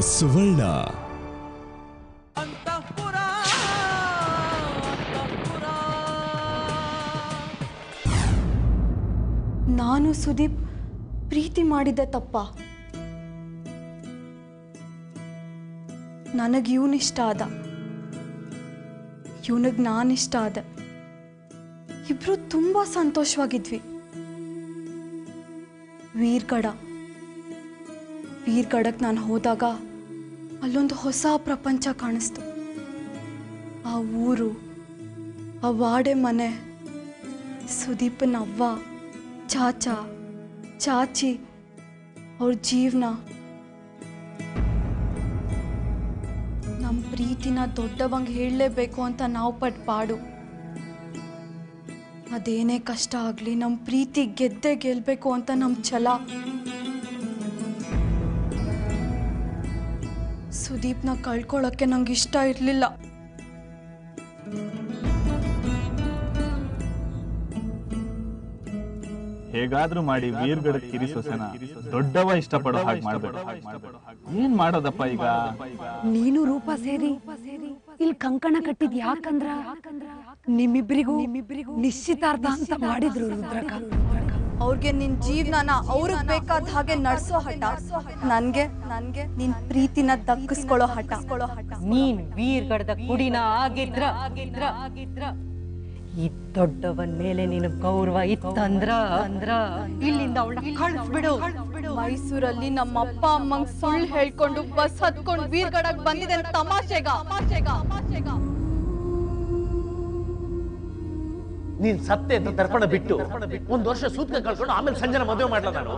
ಸುವರ್ಣ. ನಾನು ಸುದೀಪ್ ಪ್ರೀತಿ ಮಾಡಿದ್ದೆ ತಪ್ಪ. ನನಗೆ ಇವನಿಷ್ಟ ಆದ, ಇವನಿಗೆ ನಾನಿಷ್ಟ ಆದೆ. ಇಬ್ರು ತುಂಬಾ ಸಂತೋಷವಾಗಿದ್ವಿ. ವೀರ್ಗಡಕ್ಕೆ ನಾನು ಹೋದಾಗ ಅಲ್ಲೊಂದು ಹೊಸ ಪ್ರಪಂಚ ಕಾಣಿಸ್ತು. ಆ ಊರು, ಆ ವಾಡೆ ಮನೆ, ಸುದೀಪನ ಅವ್ವ, ಚಾಚಿ, ಅವ್ರ ಜೀವನ. ನಮ್ಮ ಪ್ರೀತಿನ ದೊಡ್ಡವಂಗೆ ಹೇಳಲೇಬೇಕು ಅಂತ ನಾವು ಪಟ್ಟು ಪಾಡು. ಅದೇನೇ ಕಷ್ಟ ಆಗಲಿ ನಮ್ಮ ಪ್ರೀತಿ ಗೆದ್ದೇ ಗೆಲ್ಲಬೇಕು ಅಂತ ನಮ್ಮ ಛಲ. ಸುದೀಪ್ನ ಕಳ್ಕೊಳ್ಳೋಕ್ಕೆ ನಂಗೆ ಇಷ್ಟ ಇರಲಿಲ್ಲ. ಹೇಗಾದ್ರೂ ಮಾಡಿ ವೀರ್ಗಡ ಕಿರಿ ಸೊಸೆನ ದೊಡ್ಡವ ಇಷ್ಟಪಡೋ ಹಾಗೆ ಮಾಡ್ಬೇಕು. ಏನ್ ಮಾಡೋದಪ್ಪ ಈಗ? ನೀನು ರೂಪ ಸೇರಿ ಇಲ್ಲಿ ಕಂಕಣ ಕಟ್ಟಿದ್ ಯಾಕಂದ್ರ ನಿಮ್ಮಿಬ್ಬರಿಗೂ ನಿಶ್ಚಿತಾರ್ಥ ಅಂತ ಮಾಡಿದ್ರು ರುದ್ರಕ. ಅವ್ರಿಗೆ ನಿನ್ ಜೀವನನ ಅವ್ರಿಗೆ ಬೇಕಾದ ಹಾಗೆ ನಡ್ಸೋ ಹಠ, ನನ್ಗೆ ನಿನ್ ಪ್ರೀತಿನ ದಕ್ಕಿಸ್ಕೊಳ್ಳೋ ಹಠ. ನೀನ್ ವೀರ್ಗಡದ ಕುಡಿನ ಆಗಿದ್ರ ಈ ದೊಡ್ಡವನ್ ಮೇಲೆ ನಿನ್ ಗೌರವ ಇತ್ತಂದ್ರ ಇಲ್ಲಿಂದ ಅವಳನ್ನ ಕಳಿಸ್ಬಿಡು. ಮೈಸೂರಲ್ಲಿ ನಮ್ಮ ಅಪ್ಪ ಅಮ್ಮಂಗ್ ಸುಳ್ಳು ಹೇಳ್ಕೊಂಡು ಬಸ್ ಹತ್ಕೊಂಡು ವೀರ್ಗಡಕ್ ಬಂದಿದೆ ತಮಾಷೆಗ. ನೀನ್ ಸತ್ತೆ ಅಂತ ದರ್ಪಣ ಬಿಟ್ಟು ಒಂದ್ ವರ್ಷ ಸೂತ್ಕ ಕಳ್ಕೊಂಡು ಆಮೇಲೆ ಸಂಜೆನ ಮದುವೆ ಮಾಡ್ಲ ನಾನು.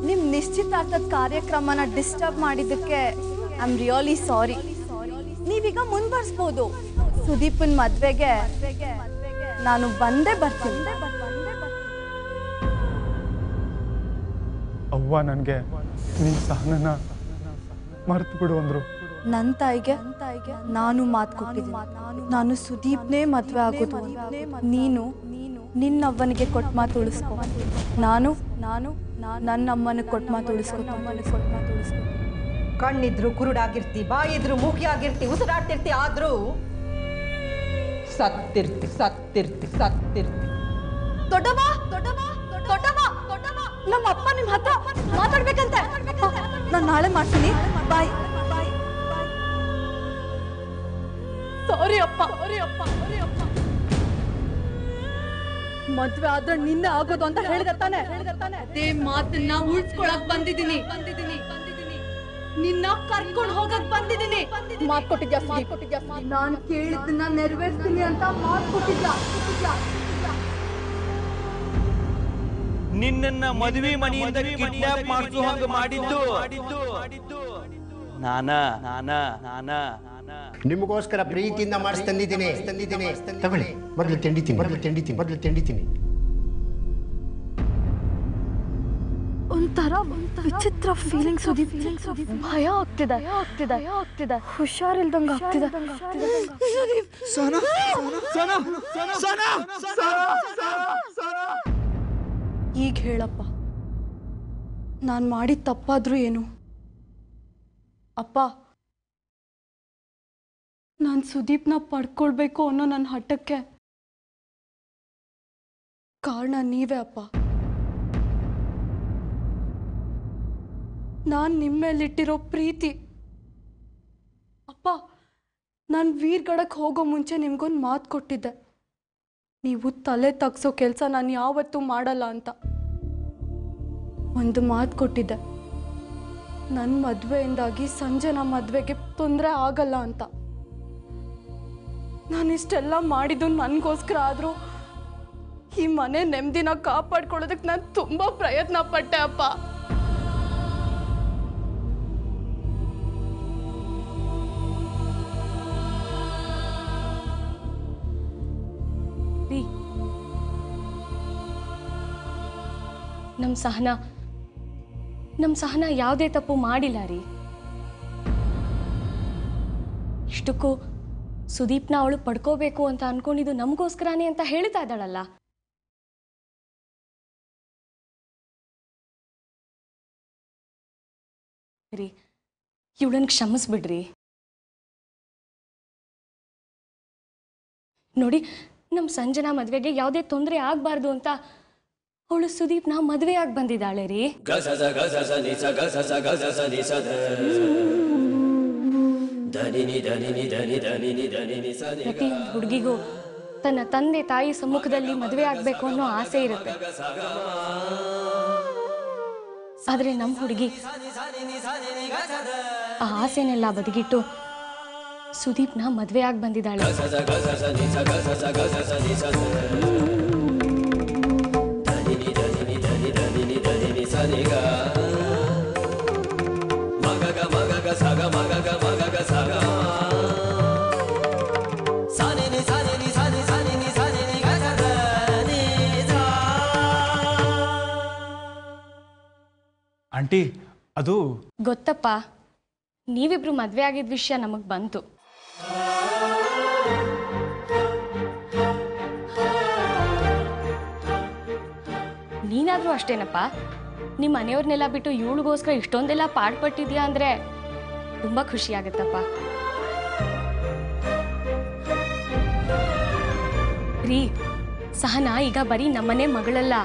ನಿಮ್ ನಿಶ್ಚಿತಾರ್ಥದ ಕಾರ್ಯಕ್ರಮನ ಡಿಸ್ಟರ್ಬ್ ಮಾಡಿದ್ದಕ್ಕೆ ಐ ಆಮ್ ರಿಯಲಿ ಸಾರಿ. ನೀವೀಗ ಮುಂದುವರಿಸಬಹುದು. ಸುದೀಪನ್ ಮದ್ವೆಗೆ ನಾನು ಬಂದೇ ಬರ್ತೀನಿ. ಅವ್ವ ನನ್ಗೆ ನಿನ್ ಸಹನನ ಮರ್ತು ಬಿಡು ಅಂದ್ರು. ನನ್ನ ತಾಯಿಗೆ ನಾನು ಮಾತು ಕೊಟ್ಟಿದ್ದೀನಿ. ನಾನು ಸುದೀಪ್ನೇ ಮದ್ವೆ ಆಗೋದು. ನೀನು ನಿನ್ನವ್ವನಿಗೆ ಕೊಟ್ಟು ಮಾತು ಉಳಿಸ್ಕೊ. ನಾನು ನನ್ನ ಅಮ್ಮನಿಗೆ ಕೊಟ್ಟು ಮಾತು ಉಳಿಸ್ಕೊ. ಕಣ್ಣಿದ್ರು ಕುರುಡಾಗಿರ್ತಿ, ಬಾಯಿದ್ರು ಮೂಗಿಯಾಗಿರ್ತಿ, ಉಸಿರಾಡ್ತಿರ್ತಿ, ಆದ್ರೂ ಸತ್ತಿರ್ತಿ. ದೊಡ್ಡಮ್ಮ ನಮ್ಮ ಅಪ್ಪ ನಿಮ್ ಹತ್ರ ಮಾತಾಡ್ಬೇಕಂತೆ. ನಾನು ನಾಳೆ ಮಾಡ್ತೀನಿ. ಬಾಯ್. ಸಾರಿ ಅಪ್ಪ. ಮದ್ವೆ ಆದ್ರೆ ನಿನ್ನೆ ಆಗೋದು ಅಂತ ಹೇಳಿದ ತಾನೆ. ಅದೇ ಮಾತನ್ನ ಉಳಿಸ್ಕೊಳಕ್ ಬಂದಿದ್ದೀನಿ. ನಿನ್ನ ಕರ್ಕೊಂಡು ಹೋಗಕ್ ಬಂದಿದ್ದೀನಿ. ಮಾತು ಕೊಟ್ಟಿದ್ಯಾ? ನಾನು ಕೇಳಿದ್ದನ್ನ ನೆರವೇರಿಸ್ತೀನಿ ಅಂತ ಮಾತು ಕೊಟ್ಟಿದ್ಯಾ? ನಿನ್ನ ಮದುವೆ ಮನೆಯಿಂದ ಕಿಡ್ನಾಪ್ ಮಾಡಿಸೋ ಹಂಗ ಮಾಡಿದ್ದು ನಾನ. ನಿಮಗೋಸ್ಕರ ಪ್ರೀತಿಯಿಂದ ಮಾಡಿಸಿ ತಂದಿದ್ದೀನಿ. ತಗೊಳ್ಳಿ, ಮೊದಲು ತಿಂಡಿತೀನಿ. ಒಂಥರ ವಿಚಿತ್ರ ಫೀಲಿಂಗ್ ಸುದೀಪ್. ಭಯ ಆಗ್ತಿದೆ. ಹುಷಾರಿಲ್ದಂಗ ಆಗ್ತಿದೆ. ಈಗ ಹೇಳಪ್ಪ, ನಾನ್ ಮಾಡಿದ ತಪ್ಪಾದ್ರೂ ಏನು? ಅಪ್ಪ, ನಾನು ಸುದೀಪ್ನ ಪಡ್ಕೊಳ್ಬೇಕು ಅನ್ನೋ ನನ್ನ ಹಠಕ್ಕೆ ಕಾರಣ ನೀವೇ ಅಪ್ಪ. ನಾನು ನಿಮ್ಮೇಲಿಟ್ಟಿರೋ ಪ್ರೀತಿ. ಅಪ್ಪ, ನಾನು ವೀರ್ಗಡಕ್ಕೆ ಹೋಗೋ ಮುಂಚೆ ನಿಮ್ಗೊಂದು ಮಾತು ಕೊಟ್ಟಿದ್ದೆ. ನೀವು ತಲೆ ತಗ್ಸೋ ಕೆಲಸ ನಾನು ಯಾವತ್ತೂ ಮಾಡಲ್ಲ ಅಂತ ಒಂದು ಮಾತು ಕೊಟ್ಟಿದ್ದೆ. ನನ್ನ ಮದುವೆಯಿಂದಾಗಿ ಸಂಜೆನ ಮದುವೆಗೆ ತೊಂದರೆ ಆಗಲ್ಲ ಅಂತ. ನಾನಿಷ್ಟೆಲ್ಲ ಮಾಡಿದ್ದು ನನಗೋಸ್ಕರ ಆದರೂ ಈ ಮನೆ ನೆಮ್ಮದಿನ ಕಾಪಾಡ್ಕೊಳ್ಳೋದಕ್ಕೆ ನಾನು ತುಂಬ ಪ್ರಯತ್ನ ಪಟ್ಟೆ ಅಪ್ಪ. ನಮ್ಮ ಸಹನ ಯಾವುದೇ ತಪ್ಪು ಮಾಡಿಲ್ಲ ರೀ. ಇಷ್ಟಕ್ಕೂ ಸುದೀಪ್ನ ಅವಳು ಪಡ್ಕೋಬೇಕು ಅಂತ ಅನ್ಕೊಂಡಿದ್ದು ನಮಗೋಸ್ಕರನೇ ಅಂತ ಹೇಳ್ತಾ ಇದ್ದಾಳಲ್ಲ. ರೀ, ಇವಳನ್ನ ಕ್ಷಮಿಸ್ಬಿಡ್ರಿ. ನೋಡಿ, ನಮ್ಮ ಸಂಜನಾ ಮದುವೆಗೆ ಯಾವುದೇ ತೊಂದರೆ ಆಗಬಾರ್ದು ಅಂತ ಅವಳು ಸುದೀಪ್ನ ಮದುವೆಯಾಗಿ ಬಂದಿದ್ದಾಳೆ ರೀ. ಪ್ರತಿಯೊಂದು ಹುಡುಗಿಗೂ ತನ್ನ ತಂದೆ ತಾಯಿ ಸಮ್ಮುಖದಲ್ಲಿ ಮದುವೆ ಆಗಬೇಕು ಅನ್ನೋ ಆಸೆ ಇರುತ್ತೆ. ಆದರೆ ನಮ್ಮ ಹುಡುಗಿ ಆ ಆಸೆನೆಲ್ಲ ಬದಿಗಿಟ್ಟು ಸುದೀಪ್ನ ಮದುವೆಯಾಗಿ ಬಂದಿದ್ದಾಳೆ. ಆಂಟಿ, ಅದು ಗೊತ್ತಪ್ಪ, ನೀವಿಬ್ರು ಮದುವೆ ಆಗಿದ್ದ ವಿಷಯ ನಮಗೆ ಬಂತು. ನೀನಾದ್ರೂ ಅಷ್ಟೇನಪ್ಪ, ನಿಮ್ಮ ಮನೆಯವ್ರನ್ನೆಲ್ಲ ಬಿಟ್ಟು ಇವಳಿಗೋಸ್ಕರ ಇಷ್ಟೊಂದೆಲ್ಲ ಪಾಡ್ಪಟ್ಟಿದ್ಯಾ ಅಂದ್ರೆ ತುಂಬಾ ಖುಷಿ ಆಗುತ್ತಪ್ಪ. ರೀ, ಸಹನಾ ಈಗ ಬರೀ ನಮ್ಮನೆ ಮಗಳಲ್ಲ,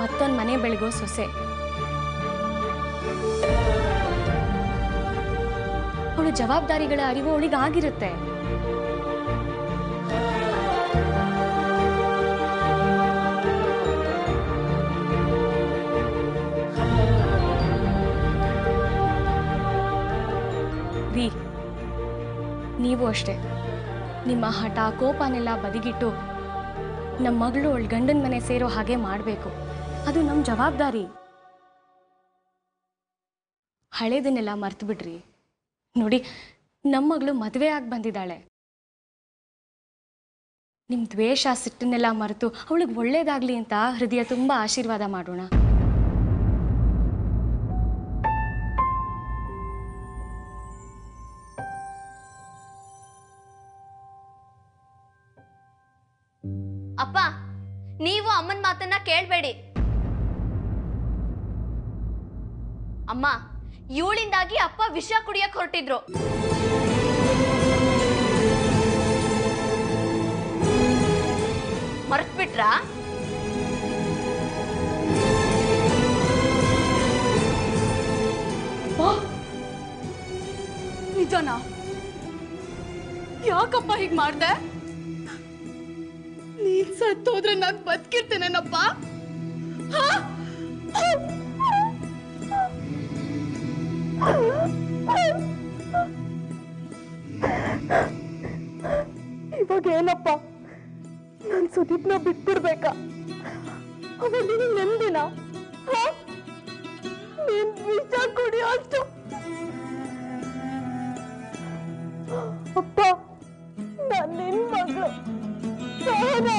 ಮತ್ತೊಂದು ಮನೆ ಬೆಳಗೋ ಸೊಸೆ. ಅವಳು ಜವಾಬ್ದಾರಿಗಳ ಅರಿವು ಅವಳಿಗೆ ಆಗಿರುತ್ತೆ. ರೀ, ನೀವು ಅಷ್ಟೇ, ನಿಮ್ಮ ಹಠ ಕೋಪನೆಲ್ಲ ಬದಿಗಿಟ್ಟು ನಮ್ಮ ಮಗಳು ಅವಳ ಗಂಡನ ಮನೆ ಸೇರೋ ಹಾಗೆ ಮಾಡಬೇಕು. ಅದು ನಮ್ಮ ಜವಾಬ್ದಾರಿ. ಹಳೇದನ್ನೆಲ್ಲ ಮರ್ತು ಬಿಡ್ರಿ. ನೋಡಿ, ನಮ್ಮ ಮಗಳು ಮದುವೆ ಆಗಿ ಬಂದಿದ್ದಾಳೆ. ನಿಮ್ಮ ದ್ವೇಷ ಸಿಟ್ಟನ್ನೆಲ್ಲ ಮರೆತು ಅವಳಿಗೆ ಒಳ್ಳೇದಾಗ್ಲಿ ಅಂತ ಹೃದಯ ತುಂಬ ಆಶೀರ್ವಾದ ಮಾಡೋಣ. ಅಪ್ಪ, ನೀವು ಅಮ್ಮನ ಮಾತನ್ನ ಕೇಳಬೇಡಿ. ಅಮ್ಮ, ಇವಳಿಂದಾಗಿ ಅಪ್ಪ ವಿಷ ಕುಡಿಯಕ್ಕೆ ಹೊರಟಿದ್ರು. ಮರೆತ್ಬಿಟ್ರಾ? ನಿಜನಾ? ಯಾಕಪ್ಪ ಹೀಗ್ ಮಾಡ್ದೆ? ನೀನ್ ಸತ್ತೋದ್ರೆ ನಾನ್ ಬದುಕಿರ್ತೇನೇನಪ್ಪ? ಇವಾಗ ಏನಪ್ಪ, ನಾನ್ ಸುದೀಪ್ನ ಬಿಟ್ಬಿಡ್ಬೇಕಾ? ಅವ ನೀನು ನೆಮ್ಮದಿನ? ನೀನ್ ವಿಷ ಕುಡಿಯೋ ಅಷ್ಟು ಅಪ್ಪ, ನಾನ್ ನಿನ್ ಮಗಳು ಸಹನಾ.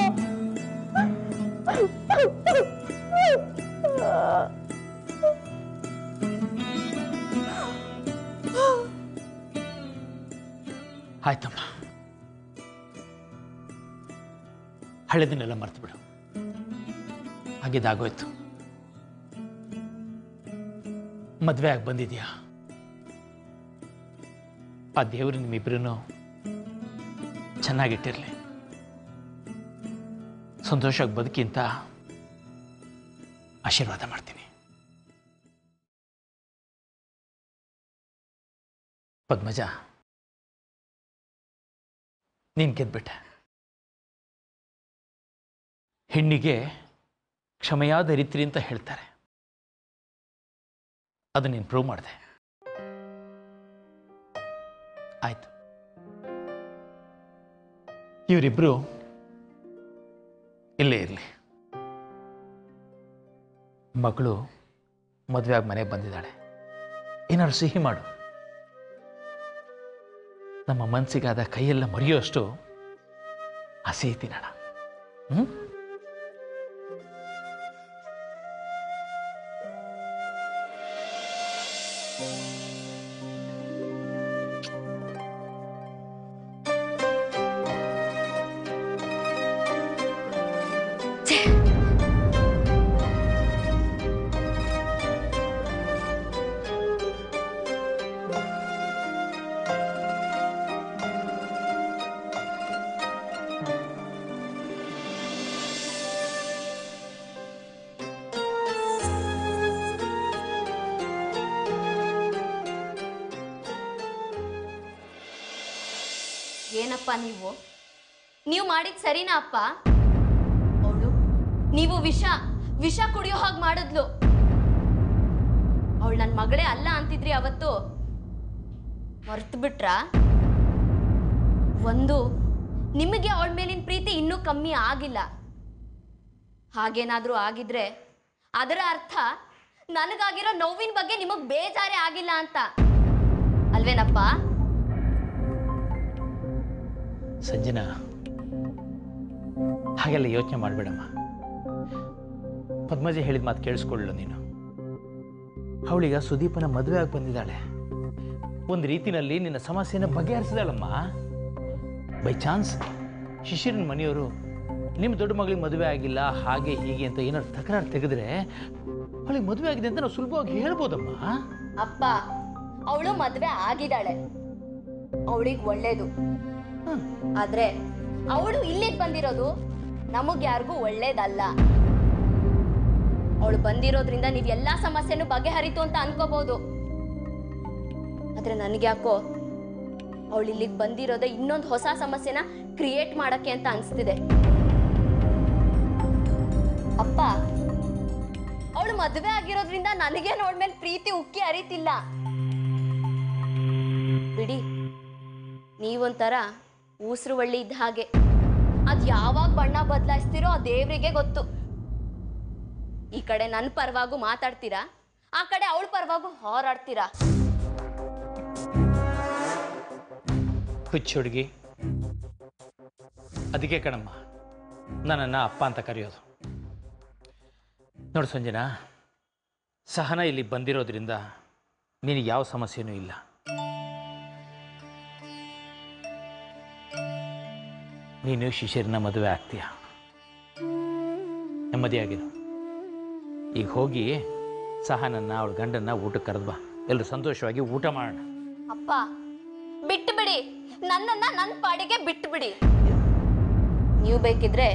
ಆಯ್ತಮ್ಮ, ಹಳೆದನ್ನೆಲ್ಲ ಮರ್ತು ಬಿಡು. ಆಗಿದ್ದಾಗೋಯ್ತು. ಮದುವೆ ಆಗಿ ಬಂದಿದ್ಯಾ, ಆ ದೇವರು ನಿಮ್ಮಿಬ್ರು ಚೆನ್ನಾಗಿಟ್ಟಿರ್ಲಿ, ಸಂತೋಷವಾಗಿ ಬದುಕಿ ಅಂತ ಆಶೀರ್ವಾದ ಮಾಡ್ತೀನಿ. ಪದ್ಮಜ, ನೀನು ಗೆದ್ಬಿಟ್ಟೆ. ಹೆಣ್ಣಿಗೆ ಕ್ಷಮೆಯಾದ ರೀತಿ ಅಂತ ಹೇಳ್ತಾರೆ, ಅದು ನೀನು ಪ್ರೂವ್ ಮಾಡಿದೆ. ಆಯ್ತು, ಇವರಿಬ್ರು ಇಲ್ಲೇ ಇರಲಿ. ಮಗಳು ಮದುವೆ ಆಗಿ ಮನೆಗೆ ಬಂದಿದ್ದಾಳೆ, ಏನಾದ್ರು ಸಿಹಿ ಮಾಡು. ನಮ್ಮ ಮನಸ್ಸಿಗಾದ ಕೈಯೆಲ್ಲ ಮರೆಯುವಷ್ಟು ಹಸಿ ತಿನ್ನೋಣ. ಏನಪ್ಪ ನೀವು ಮಾಡಿದ್ ಸರಿನಾ ಅಪ್ಪ? ಅವಳು ನೀವು ವಿಷ ಕುಡಿಯೋ ಹಾಗೆ ಮಾಡಿದ್ಲು. ಅವಳು ನನ್ನ ಮಗಳೇ ಅಲ್ಲ ಅಂತಿದ್ರಿ ಅವತ್ತು, ಮರ್ತು ಬಿಟ್ರಾ? ಒಂದು, ನಿಮಗೆ ಅವಳ ಮೇಲಿನ ಪ್ರೀತಿ ಇನ್ನೂ ಕಮ್ಮಿ ಆಗಿಲ್ಲ. ಹಾಗೇನಾದ್ರೂ ಆಗಿದ್ರೆ ಅದರ ಅರ್ಥ ನನಗಾಗಿರೋ ನೋವಿನ ಬಗ್ಗೆ ನಿಮಗ್ ಬೇಜಾರೇ ಆಗಿಲ್ಲ ಅಂತ ಅಲ್ವೇನಪ್ಪ? ಸಂಜನಾ, ಹಾಗೆಲ್ಲ ಯೋಚನೆ ಮಾಡಬೇಡಮ್ಮ. ಪದ್ಮಜ ಹೇಳಿದ ಮಾತು ಕೇಳಿಸ್ಕೊಳ್ಳು ನೀನು. ಅವಳೀಗ ಸುದೀಪನ ಮದುವೆ ಆಗಿ ಬಂದಿದ್ದಾಳೆ. ಒಂದು ರೀತಿನಲ್ಲಿ ನಿನ್ನ ಸಮಸ್ಯೆನ ಬಗೆಹರಿಸಿದಾಳಮ್ಮ. ಬೈ ಚಾನ್ಸ್ ಶಿಶಿರನ ಮನೆಯವರು ನಿಮ್ಮ ದೊಡ್ಡ ಮಗಳಿಗೆ ಮದುವೆ ಆಗಿಲ್ಲ ಹಾಗೆ ಹೀಗೆ ಅಂತ ಏನಾದ್ರು ತಕರಾರು ತೆಗೆದ್ರೆ ಅವಳಿಗೆ ಮದುವೆ ಆಗಿದೆ ಅಂತ ನಾವು ಸುಲಭವಾಗಿ ಹೇಳ್ಬೋದಮ್ಮ. ಅಪ್ಪ, ಅವಳು ಮದುವೆ ಆಗಿದ್ದಾಳೆ, ಅವಳಿಗೆ ಒಳ್ಳೇದು. ಆದ್ರೆ ಅವಳು ಇಲ್ಲಿಗೆ ಬಂದಿರೋದು ನಮಗ್ ಯಾರಿಗೂ ಒಳ್ಳೇದಲ್ಲ. ಅವಳು ಬಂದಿರೋದ್ರಿಂದ ನೀವ್ ಎಲ್ಲಾ ಸಮಸ್ಯೆನೂ ಬಗೆಹರಿತು ಅಂತ ಅನ್ಕೋಬಹುದು. ಆದ್ರೆ ನನಗ್ಯಾಕೋ ಅವಳು ಇಲ್ಲಿಗೆ ಬಂದಿರೋದೇ ಇನ್ನೊಂದು ಹೊಸ ಸಮಸ್ಯೆನ ಕ್ರಿಯೇಟ್ ಮಾಡಕ್ಕೆ ಅಂತ ಅನ್ಸ್ತಿದೆ. ಅಪ್ಪ, ಅವಳು ಮದುವೆ ಆಗಿರೋದ್ರಿಂದ ನನಗೆ ನೋಡ್ಮೇಲೆ ಪ್ರೀತಿ ಉಕ್ಕಿ ಹರಿತಿಲ್ಲ ಬಿಡಿ. ನೀವೊಂಥರ ಊಸರು ಒಳ್ಳಿ ಇದ್ದ ಹಾಗೆ, ಅದ್ ಯಾವಾಗ ಬಣ್ಣ ಬದಲಾಯಿಸ್ತಿರೋ ಆ ದೇವ್ರಿಗೆ ಗೊತ್ತು. ಈ ಕಡೆ ನನ್ನ ಪರವಾಗೂ ಮಾತಾಡ್ತೀರಾ, ಆ ಕಡೆ ಅವಳ ಪರವಾಗೂ ಹೋರಾಡ್ತೀರಾ. ಹುಚ್ಚು ಹುಡುಗಿ, ಅದಕ್ಕೆ ಕಣಮ್ಮ ನನ್ನನ್ನು ಅಪ್ಪ ಅಂತ ಕರೆಯೋದು. ನೋಡು ಸಂಜನಾ, ಸಹನ ಇಲ್ಲಿ ಬಂದಿರೋದ್ರಿಂದ ನಿನಗೆ ಯಾವ ಸಮಸ್ಯೆನೂ ಇಲ್ಲ. ನೀನು ಶಿಶಿರನ ಮದುವೆ ಆಗ್ತೀಯ, ನೆಮ್ಮದಿಯಾಗಿರು. ಈಗ ಹೋಗಿ ಸಹನನ್ನ ಅವಳ ಗಂಡನ್ನ ಊಟಕ್ಕೆ ಕರೆದು ಬಾ, ಎಲ್ಲರೂ ಸಂತೋಷವಾಗಿ ಊಟ ಮಾಡೋಣ. ಅಪ್ಪ, ಬಿಟ್ಟು ಬಿಡಿ, ನನ್ನನ್ನ ನನ್ನ ಪಾಡಿಗೆ ಬಿಟ್ಟು ಬಿಡಿ. ನೀವು ಬೇಕಿದ್ರೆ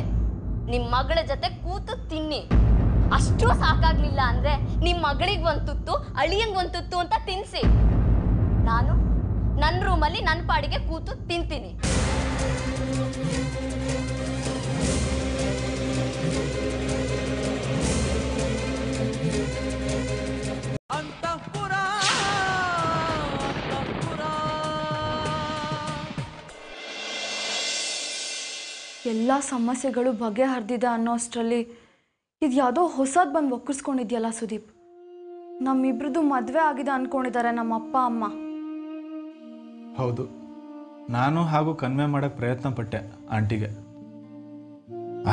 ನಿಮ್ ಮಗಳ ಜೊತೆ ಕೂತು ತಿನ್ನಿ. ಅಷ್ಟೂ ಸಾಕಾಗ್ಲಿಲ್ಲ ಅಂದ್ರೆ ನಿಮ್ ಮಗಳಿಗೆ ಒಂದ್ ತುತ್ತು, ಅಳಿಯಂಗ್ ಒಂದ್ ತುತ್ತು ಅಂತ ತಿನ್ಸಿ. ನಾನು ನನ್ನ ರೂಮಲ್ಲಿ ನನ್ನ ಪಾಡಿಗೆ ಕೂತು ತಿಂತೀನಿ. ಎಲ್ಲ ಸಮಸ್ಯೆಗಳು ಬಗೆಹರಿದಿದೆ ಅನ್ನೋ ಅಷ್ಟರಲ್ಲಿ ಇದು ಯಾವುದೋ ಹೊಸದು ಬಂದು ಒಕ್ಕರ್ಸ್ಕೊಂಡಿದ್ಯಲ್ಲ ಸುದೀಪ್. ನಮ್ಮಿಬ್ರದ್ದು ಮದುವೆ ಆಗಿದೆ ಅಂದ್ಕೊಂಡಿದ್ದಾರೆ ನಮ್ಮ ಅಪ್ಪ ಅಮ್ಮ. ಹೌದು, ನಾನು ಹಾಗೂ ಕನ್ವೆ ಮಾಡೋಕ್ಕೆ ಪ್ರಯತ್ನ ಪಟ್ಟೆ ಆಂಟಿಗೆ.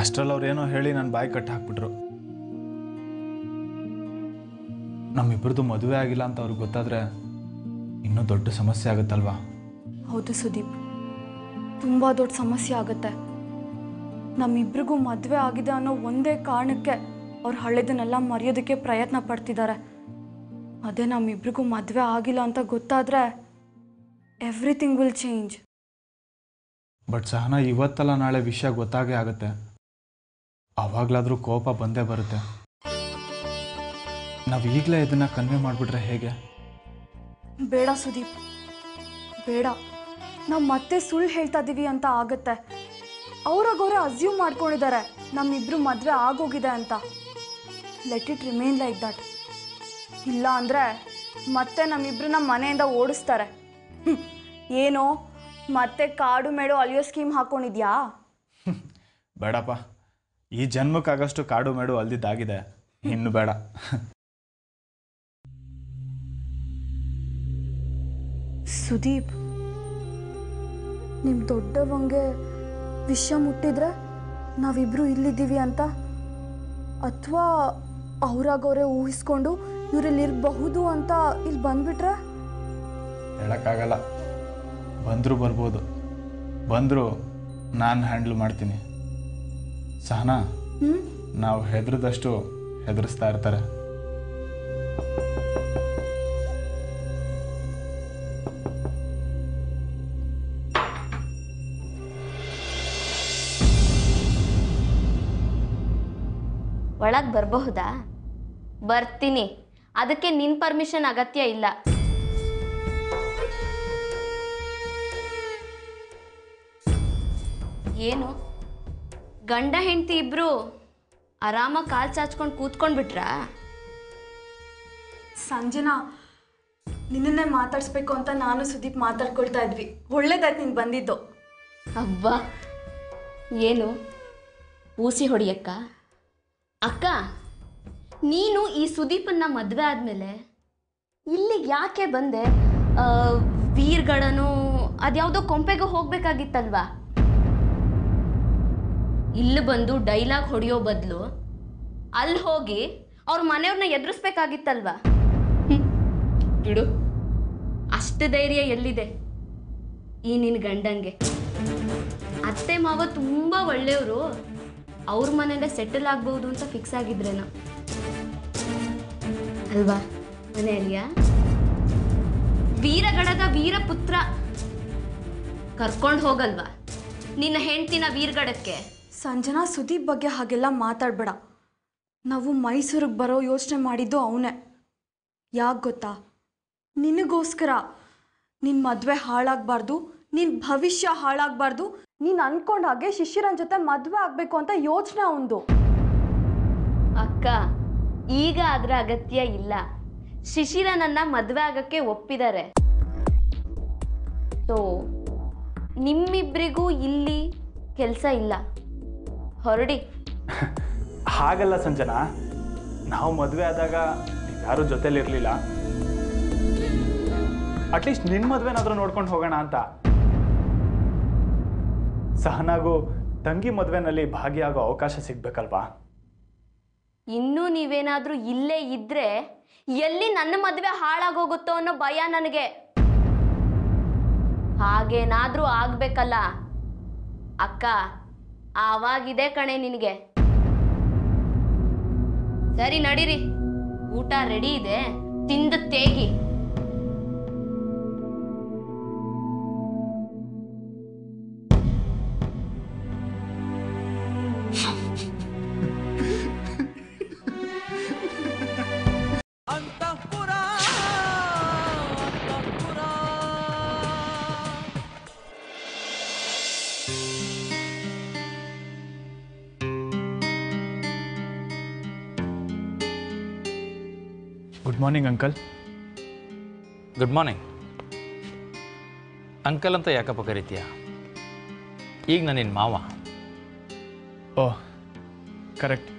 ಅಷ್ಟರಲ್ಲಿ ಅವ್ರೇನೋ ಹೇಳಿ ನನ್ನ ಬಾಯಿ ಕಟ್ಟಿ ಹಾಕ್ಬಿಟ್ರು. ನಮ್ಮಿಬ್ರದ್ದು ಮದುವೆ ಆಗಿಲ್ಲ ಅಂತ ಅವ್ರಿಗೆ ಗೊತ್ತಾದರೆ ಇನ್ನೂ ದೊಡ್ಡ ಸಮಸ್ಯೆ ಆಗುತ್ತಲ್ವಾ? ಹೌದು ಸುದೀಪ್, ತುಂಬ ದೊಡ್ಡ ಸಮಸ್ಯೆ ಆಗುತ್ತೆ. ನಮ್ಮಿಬ್ರಿಗೂ ಮದುವೆ ಆಗಿದೆ ಅನ್ನೋ ಒಂದೇ ಕಾರಣಕ್ಕೆ ಅವ್ರು ಹಳೆದನ್ನೆಲ್ಲ ಮರೆಯೋದಕ್ಕೆ ಪ್ರಯತ್ನ ಪಡ್ತಿದ್ದಾರೆ. ಅದೇ ನಮ್ಮಿಬ್ರಿಗೂ ಮದುವೆ ಆಗಿಲ್ಲ ಅಂತ ಗೊತ್ತಾದರೆ everything will change. But Sahana, ಇವತ್ತಲ್ಲ ನಾಳೆ ವಿಷಯ ಗೊತ್ತಾಗೇ ಆಗುತ್ತೆ. ಆವಾಗಲಾದರೂ ಕೋಪ ಬಂದೇ ಬರುತ್ತೆ. ನಾವು ಈಗಲೇ ಇದನ್ನು ಕನ್ವೆ ಮಾಡಿಬಿಟ್ರೆ ಹೇಗೆ? ಬೇಡ ಸುದೀಪ್, ಬೇಡ. ನಾವು ಮತ್ತೆ ಸುಳ್ಳು ಹೇಳ್ತಾ ಇದ್ದೀವಿ ಅಂತ ಆಗುತ್ತೆ. ಅವ್ರಾಗವ್ರೆ ಅಸ್ಯೂಮ್ ಮಾಡ್ಕೊಂಡಿದ್ದಾರೆ ನಮ್ಮಿಬ್ರು ಮದುವೆ ಆಗೋಗಿದೆ ಅಂತ. Let it remain like that. ಇಲ್ಲ ಅಂದರೆ ಮತ್ತೆ ನಮ್ಮಿಬ್ರನ್ನ ಮನೆಯಿಂದ ಓಡಿಸ್ತಾರೆ. ಏನೋ ಮತ್ತೆ ಕಾಡು ಮೇಡು ಅಲಿಯೋ ಸ್ಕೀಮ್ ಹಾಕ್ಕೊಂಡಿದ್ಯಾ? ಬೇಡಪ್ಪ, ಈ ಜನ್ಮಕ್ಕಾಗಷ್ಟು ಕಾಡು ಮೇಡು ಅಲ್ದಿದ್ದಾಗಿದೆ, ಇನ್ನು ಬೇಡ. ಸುದೀಪ್, ನಿಮ್ಮ ದೊಡ್ಡವಂಗೆ ವಿಷಯ ಮುಟ್ಟಿದ್ರೆ ನಾವಿಬ್ರು ಇಲ್ಲಿದ್ದೀವಿ ಅಂತ, ಅಥವಾ ಅವ್ರಾಗವ್ರೆ ಊಹಿಸ್ಕೊಂಡು ಇವರಿಲ್ಲಿರಬಹುದು ಅಂತ ಇಲ್ಲಿ ಬಂದ್ಬಿಟ್ರೆ? ಹೇಳೋಕ್ಕಾಗಲ್ಲ. ಬಂದರೂ ಬರ್ಬೋದು, ಬಂದರೂ ನಾನು ಹ್ಯಾಂಡಲ್ ಮಾಡ್ತೀನಿ. ಸಹನಾ, ನಾವು ಹೆದರಿದಷ್ಟು ಹೆದರಿಸ್ತಾ ಇರ್ತಾರೆ. ಒಳಗೆ ಬರಬಹುದಾ? ಬರ್ತೀನಿ. ಅದಕ್ಕೆ ನಿನ್ನ ಪರ್ಮಿಷನ್ ಅಗತ್ಯ ಇಲ್ಲ. ಏನು ಗಂಡ ಹೆಂಡತಿ ಇಬ್ರು ಆರಾಮಾಗಿ ಕಾಲು ಚಾಚ್ಕೊಂಡು ಕೂತ್ಕೊಂಡ್ಬಿಟ್ರಾ? ಸಂಜನಾ, ನಿನ್ನನ್ನೇ ಮಾತಾಡಿಸ್ಬೇಕು ಅಂತ ನಾನು ಸುದೀಪ್ ಮಾತಾಡ್ಕೊಳ್ತಾ ಇದ್ವಿ. ಒಳ್ಳೇದಾಯ್ತು ನೀನು ಬಂದಿದ್ದು. ಅಬ್ಬಾ, ಏನು ಊಸಿ ಹೊಡಿಯಕ್ಕ? ಅಕ್ಕ, ನೀನು ಈ ಸುದೀಪನ್ನ ಮದುವೆ ಆದಮೇಲೆ ಇಲ್ಲಿಗೆ ಯಾಕೆ ಬಂದೆ? ವೀರ್ಗಳನು ಅದ್ಯಾವುದೋ ಕೊಂಪೆಗೆ ಹೋಗ್ಬೇಕಾಗಿತ್ತಲ್ವಾ? ಇಲ್ಲಿ ಬಂದು ಡೈಲಾಗ್ ಹೊಡೆಯೋ ಬದಲು ಅಲ್ಲಿ ಹೋಗಿ ಅವ್ರ ಮನೆಯವ್ರನ್ನ ಎದುರಿಸ್ಬೇಕಾಗಿತ್ತಲ್ವಾ? ಬಿಡು, ಅಷ್ಟು ಧೈರ್ಯ ಎಲ್ಲಿದೆ ಈ ನಿನ್ನ ಗಂಡಂಗೆ? ಅತ್ತೆ ಮಾವ ತುಂಬ ಒಳ್ಳೆಯವರು, ಅವ್ರ ಮನೆಯಲ್ಲೇ ಸೆಟಲ್ ಆಗ್ಬಹುದು ಅಂತ ಫಿಕ್ಸ್ ಆಗಿದ್ರೇನೋ ಅಲ್ವಾ? ಮನೆಯಲ್ಲಿಯ ವೀರಗಡದ ವೀರಪುತ್ರ ಕರ್ಕೊಂಡು ಹೋಗಲ್ವಾ ನಿನ್ನ ಹೆಂಡ್ತಿನ ವೀರಗಡಕ್ಕೆ? ಸಂಜನಾ, ಸುದೀಪ್ ಬಗ್ಗೆ ಹಾಗೆಲ್ಲ ಮಾತಾಡಬೇಡ. ನಾವು ಮೈಸೂರಿಗೆ ಬರೋ ಯೋಚನೆ ಮಾಡಿದ್ದು ಅವನೇ. ಯಾಕೆ ಗೊತ್ತಾ? ನಿನಗೋಸ್ಕರ. ನಿನ್ನ ಮದುವೆ ಹಾಳಾಗಬಾರ್ದು, ನಿನ್ನ ಭವಿಷ್ಯ ಹಾಳಾಗಬಾರ್ದು, ನೀನು ಅನ್ಕೊಂಡ ಹಾಗೆ ಶಿಶಿರನ್ ಜೊತೆ ಮದುವೆ ಆಗಬೇಕು ಅಂತ ಯೋಚನೆ ಅವಂದು. ಅಕ್ಕ, ಈಗ ಅದರ ಅಗತ್ಯ ಇಲ್ಲ. ಶಿಶಿರನನ್ನ ಮದುವೆ ಆಗಕ್ಕೆ ಒಪ್ಪಿದ್ದಾರೆ. ಸೊ ನಿಮ್ಮಿಬ್ಬರಿಗೂ ಇಲ್ಲಿ ಕೆಲಸ ಇಲ್ಲ, ಹೊರಡಿ. ಹಾಗಲ್ಲ ಸಂಜನಾ, ನಾವು ಮದುವೆ ಆದಾಗ ಯಾರೂ ಜೊತೆಲಿರಲಿಲ್ಲ. ಅಟ್ಲೀಸ್ಟ್ ನಿನ್ನ ಮದುವೆನಾದರೂ ನೋಡ್ಕೊಂಡು ಹೋಗೋಣ ಅಂತ. ಸಹನಾಗೂ ತಂಗಿ ಮದುವೆನಲ್ಲಿ ಭಾಗಿಯಾಗೋ ಅವಕಾಶ ಸಿಗ್ಬೇಕಲ್ವಾ? ಇನ್ನೂ ನೀವೇನಾದರೂ ಇಲ್ಲೇ ಇದ್ರೆ ಎಲ್ಲಿ ನನ್ನ ಮದುವೆ ಹಾಳಾಗೋಗುತ್ತೋ ಅನ್ನೋ ಭಯ ನನಗೆ. ಹಾಗೇನಾದ್ರೂ ಆಗ್ಬೇಕಲ್ಲ ಅಕ್ಕ, ಆವಾಗಿದೆ ಕಣೆ ನಿನಗೆ. ಸರಿ ನಡೀರಿ, ಊಟ ರೆಡಿ ಇದೆ, ತಿಂದು ತೇಗಿ. Good morning uncle. Good morning uncle ಅಂತ ಯಾಕಪ್ಪ ಕರಿತೀಯ? ಈಗ ನಾನು ನಿನ್ನ ಮಾವ. ಓಹ್, ಕರೆಕ್ಟ್.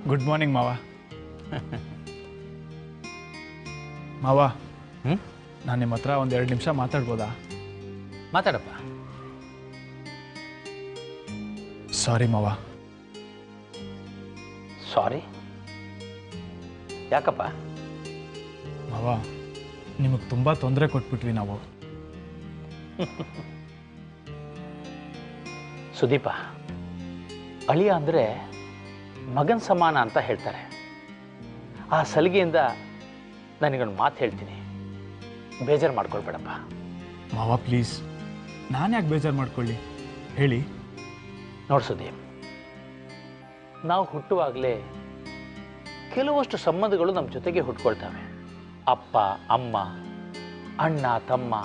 ಗುಡ್ ಮಾರ್ನಿಂಗ್ ಮಾವ. ಮಾವ, ನಾನು ನಿಮ್ಮ ಹತ್ರ ಒಂದು 2 ನಿಮಿಷ ಮಾತಾಡ್ಬೋದಾ? ಮಾತಾಡಪ್ಪ. ಸಾರಿ ಮಾವ. ಸಾರಿ? ಯಾಕಪ್ಪ? ಮಾವ, ನಿಮಗೆ ತುಂಬ ತೊಂದರೆ ಕೊಟ್ಬಿಟ್ವಿ ನಾವು. ಸುದೀಪ, ಅಳಿಯ ಅಂದರೆ ಮಗನ ಸಮಾನ ಅಂತ ಹೇಳ್ತಾರೆ. ಆ ಸಲಿಗೆಯಿಂದ ನನಗೊಂದು ಮಾತು ಹೇಳ್ತೀನಿ, ಬೇಜಾರು ಮಾಡ್ಕೊಳ್ಬೇಡಪ್ಪ. ಮಾವ ಪ್ಲೀಸ್, ನಾನು ಯಾಕೆ ಬೇಜಾರು ಮಾಡ್ಕೊಳ್ಳಿ, ಹೇಳಿ. ನೋಡು ಸುದೀಪ್, ನಾವು ಹುಟ್ಟುವಾಗಲೇ ಕೆಲವಷ್ಟು ಸಂಬಂಧಗಳು ನಮ್ಮ ಜೊತೆಗೆ ಹುಟ್ಕೊಳ್ತವೆ. ಅಪ್ಪ ಅಮ್ಮ, ಅಣ್ಣ ತಮ್ಮ,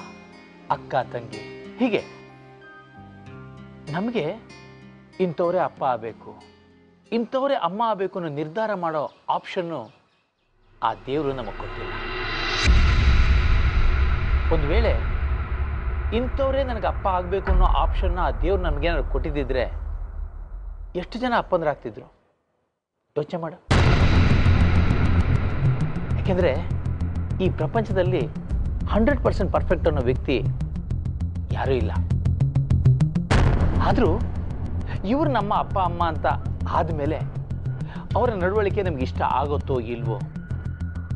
ಅಕ್ಕ ತಂಗಿ, ಹೀಗೆ ನಮಗೆ ಇಂಥವರೇ ಅಪ್ಪ ಆಗಬೇಕು, ಇಂಥವರೇ ಅಮ್ಮ ಆಗಬೇಕು ಅನ್ನೋ ನಿರ್ಧಾರ ಮಾಡೋ ಆಪ್ಷನ್ನು ಆ ದೇವರು ನಮಗೆ ಕೊಟ್ಟಿಲ್ಲ. ಒಂದು ವೇಳೆ ಇಂಥವರೇ ನನಗೆ ಅಪ್ಪ ಆಗಬೇಕು ಅನ್ನೋ ಆಪ್ಷನ್ನ ಆ ದೇವ್ರು ನಮಗೇನಾದ್ರು ಕೊಟ್ಟಿದ್ದಿದ್ರೆ ಎಷ್ಟು ಜನ ಅಪ್ಪಂದ್ರಾಗ್ತಿದ್ರು ಯೋಚನೆ ಮಾಡು. ಯಾಕೆಂದರೆ ಈ ಪ್ರಪಂಚದಲ್ಲಿ 100% ಪರ್ಫೆಕ್ಟ್ ಅನ್ನೋ ವ್ಯಕ್ತಿ ಯಾರೂ ಇಲ್ಲ. ಆದರೂ ಇವರು ನಮ್ಮ ಅಪ್ಪ ಅಮ್ಮ ಅಂತ ಆದಮೇಲೆ ಅವರ ನಡವಳಿಕೆ ನಮ್ಗೆ ಇಷ್ಟ ಆಗುತ್ತೋ ಇಲ್ವೋ,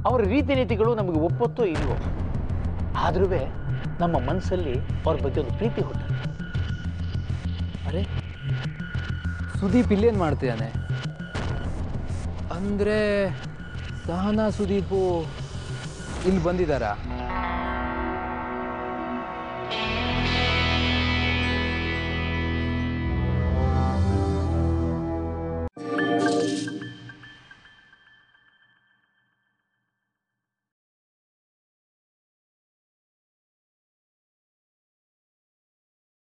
ಅವರ ರೀತಿ ನೀತಿಗಳು ನಮಗೆ ಒಪ್ಪುತ್ತೋ ಇಲ್ವೋ, ಆದ್ರೂ ನಮ್ಮ ಮನಸ್ಸಲ್ಲಿ ಅವ್ರ ಬಗ್ಗೆ ಒಂದು ಪ್ರೀತಿ ಹುಟ್ಟುತ್ತೆ. ಅರೆ, ಸುದೀಪ್ ಇಲ್ಲೇನು ಮಾಡ್ತಿದ್ದಾನೆ? ಅಂದರೆ ಸಹನಾ ಸುದೀಪು ಇಲ್ಲಿ ಬಂದಿದ್ದಾರಾ?